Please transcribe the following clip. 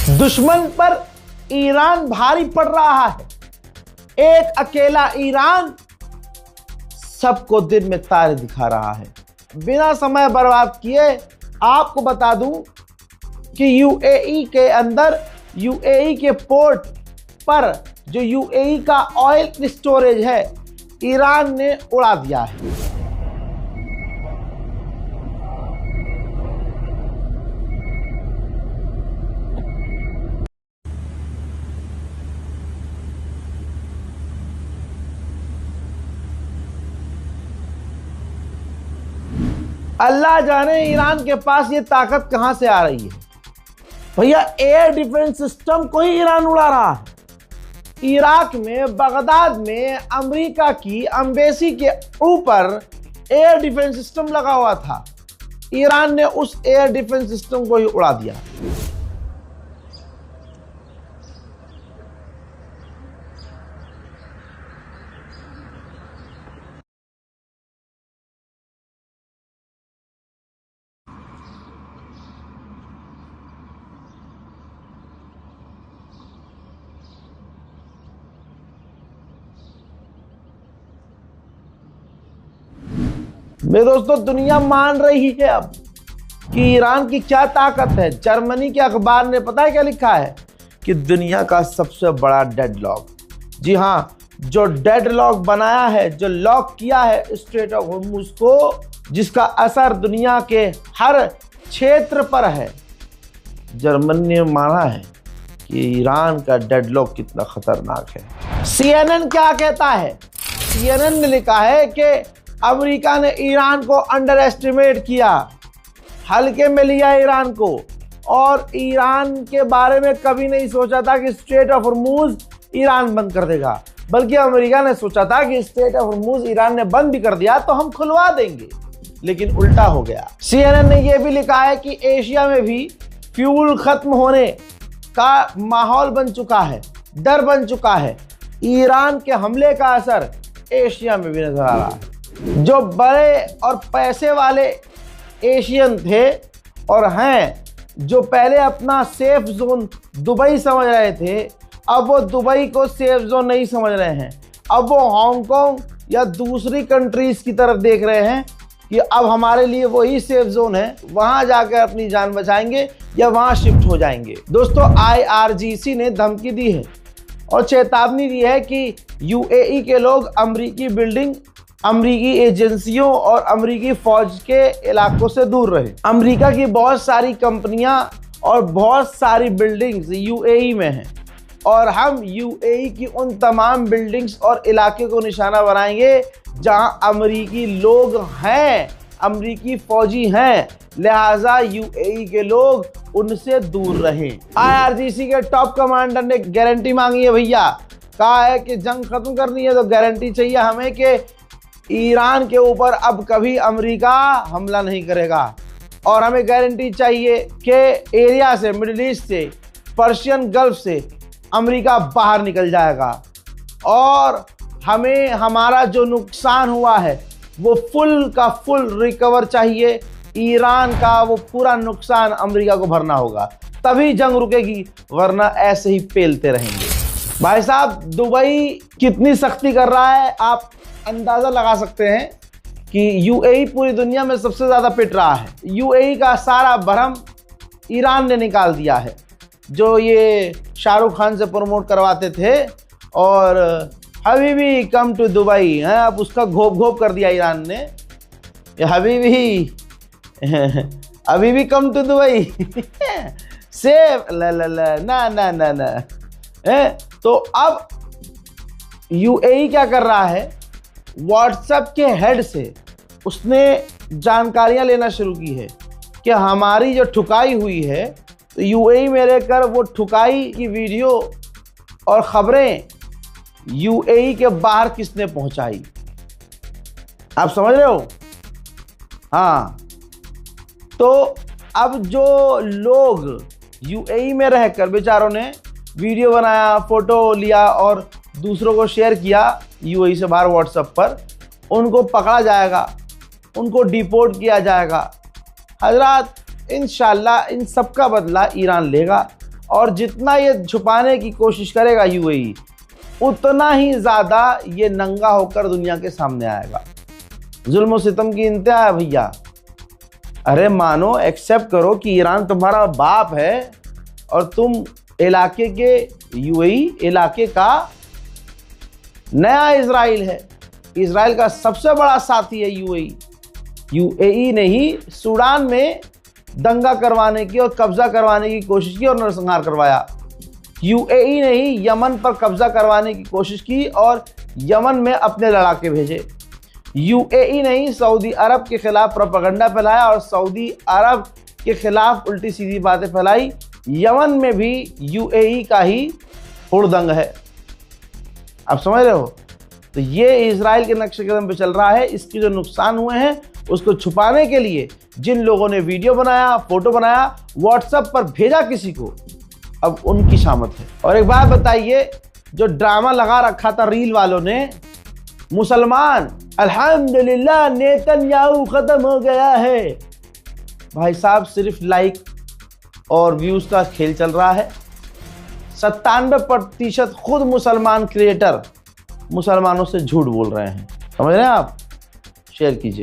दुश्मन पर ईरान भारी पड़ रहा है। एक अकेला ईरान सबको दिन में तारे दिखा रहा है। बिना समय बर्बाद किए आपको बता दूं कि यूएई के अंदर, यूएई के पोर्ट पर जो यूएई का ऑयल स्टोरेज है, ईरान ने उड़ा दिया है। अल्लाह जाने ईरान के पास ये ताकत कहां से आ रही है। भैया एयर डिफेंस सिस्टम को ही ईरान उड़ा रहा है। इराक में बगदाद में अमेरिका की एम्बेसी के ऊपर एयर डिफेंस सिस्टम लगा हुआ था। ईरान ने उस एयर डिफेंस सिस्टम को ही उड़ा दिया। मेरे दोस्तों, दुनिया मान रही है अब कि ईरान की क्या ताकत है। जर्मनी के अखबार ने पता है क्या लिखा है कि दुनिया का सबसे बड़ा डेडलॉक, जी हाँ, जो डेडलॉक बनाया है, जो लॉक किया है स्ट्रेट ऑफ हॉर्मुज को, जिसका असर दुनिया के हर क्षेत्र पर है। जर्मनी ने माना है कि ईरान का डेडलॉक कितना खतरनाक है। सीएनएन क्या कहता है? सीएनएन ने लिखा है कि अमेरिका ने ईरान को अंडर एस्टिमेट किया, हल्के में लिया ईरान को, और ईरान के बारे में कभी नहीं सोचा था कि स्ट्रेट ऑफ हॉर्मुज ईरान बंद कर देगा, बल्कि अमेरिका ने सोचा था कि स्ट्रेट ऑफ हॉर्मुज ईरान ने बंद भी कर दिया तो हम खुलवा देंगे, लेकिन उल्टा हो गया। सीएनएन ने यह भी लिखा है कि एशिया में भी फ्यूल खत्म होने का माहौल बन चुका है, डर बन चुका है। ईरान के हमले का असर एशिया में भी नजर आ रहा है। जो बड़े और पैसे वाले एशियन थे और हैं, जो पहले अपना सेफ जोन दुबई समझ रहे थे, अब वो दुबई को सेफ जोन नहीं समझ रहे हैं। अब वो हांगकांग या दूसरी कंट्रीज की तरफ देख रहे हैं कि अब हमारे लिए वही सेफ जोन है, वहां जाकर अपनी जान बचाएंगे या वहां शिफ्ट हो जाएंगे। दोस्तों, IRGC ने धमकी दी है और चेतावनी दी है कि यूएई के लोग अमेरिकी बिल्डिंग, अमेरिकी एजेंसियों और अमेरिकी फौज के इलाकों से दूर रहे। अमेरिका की बहुत सारी कंपनियां और बहुत सारी बिल्डिंग्स यूएई में हैं, और हम यूएई की उन तमाम बिल्डिंग्स और इलाके को निशाना बनाएंगे जहां अमेरिकी लोग हैं, अमेरिकी फौजी हैं, लिहाजा यूएई के लोग उनसे दूर रहें। IRGC के टॉप कमांडर ने गारंटी मांगी है भैया, कहा है कि जंग खत्म करनी है तो गारंटी चाहिए हमें कि ईरान के ऊपर अब कभी अमेरिका हमला नहीं करेगा, और हमें गारंटी चाहिए कि एरिया से, मिडिल ईस्ट से, पर्शियन गल्फ से अमेरिका बाहर निकल जाएगा, और हमें हमारा जो नुकसान हुआ है वो फुल का फुल रिकवर चाहिए। ईरान का वो पूरा नुकसान अमेरिका को भरना होगा, तभी जंग रुकेगी, वरना ऐसे ही पेलते रहेंगे। भाई साहब, दुबई कितनी सख्ती कर रहा है आप अंदाजा लगा सकते हैं कि यूएई पूरी दुनिया में सबसे ज्यादा पिट रहा है। यूएई का सारा भरम ईरान ने निकाल दिया है। जो ये शाहरुख खान से प्रमोट करवाते थे और हबीबी कम टू दुबई है, अब उसका घोप घोप कर दिया ईरान ने। हबीबी कम टू दुबई सेफ ना ना ना ना। तो अब यूएई क्या कर रहा है, व्हाट्सएप के हेड से उसने जानकारियां लेना शुरू की है कि हमारी जो ठुकाई हुई है, तो यूएई में रहकर वो ठुकाई की वीडियो और खबरें यूएई के बाहर किसने पहुंचाई, आप समझ रहे हो? हाँ, तो अब जो लोग यूएई में रहकर बेचारों ने वीडियो बनाया, फोटो लिया और दूसरों को शेयर किया यूएई से बाहर व्हाट्सएप पर, उनको पकड़ा जाएगा, उनको डिपोर्ट किया जाएगा। हजरात, इंशाल्लाह इन सब का बदला ईरान लेगा और जितना ये छुपाने की कोशिश करेगा यूएई, उतना ही ज़्यादा ये नंगा होकर दुनिया के सामने आएगा। जुल्म सितम की इंतहा है भैया। अरे मानो, एक्सेप्ट करो कि ईरान तुम्हारा बाप है और तुम इलाके के, यूएई इलाके का नया इजराइल है। इजराइल का सबसे बड़ा साथी है यूएई। यूएई ने ही सूडान में दंगा करवाने की और कब्जा करवाने की कोशिश की और नरसंहार करवाया। यूएई ने ही यमन पर कब्जा करवाने की कोशिश की और यमन में अपने लड़ाके भेजे। यूएई ने ही सऊदी अरब के खिलाफ प्रोपेगेंडा फैलाया और सऊदी अरब के खिलाफ उल्टी सीधी बातें फैलाई। यमन में भी यूएई का ही हुड़दंग है। आप समझ रहे हो? तो ये इजराइल के नक्शे कदम पे चल रहा है। इसके जो नुकसान हुए हैं उसको छुपाने के लिए जिन लोगों ने वीडियो बनाया, फोटो बनाया, व्हाट्सएप पर भेजा किसी को, अब उनकी शामत है। और एक बात बताइए, जो ड्रामा लगा रखा था रील वालों ने, मुसलमान अल्हम्दुलिल्लाह नेतन्याहू खत्म हो गया है। भाई साहब, सिर्फ लाइक और व्यूज का खेल चल रहा है। 97% खुद मुसलमान क्रिएटर मुसलमानों से झूठ बोल रहे हैं। समझ रहे हैं आप? शेयर कीजिए।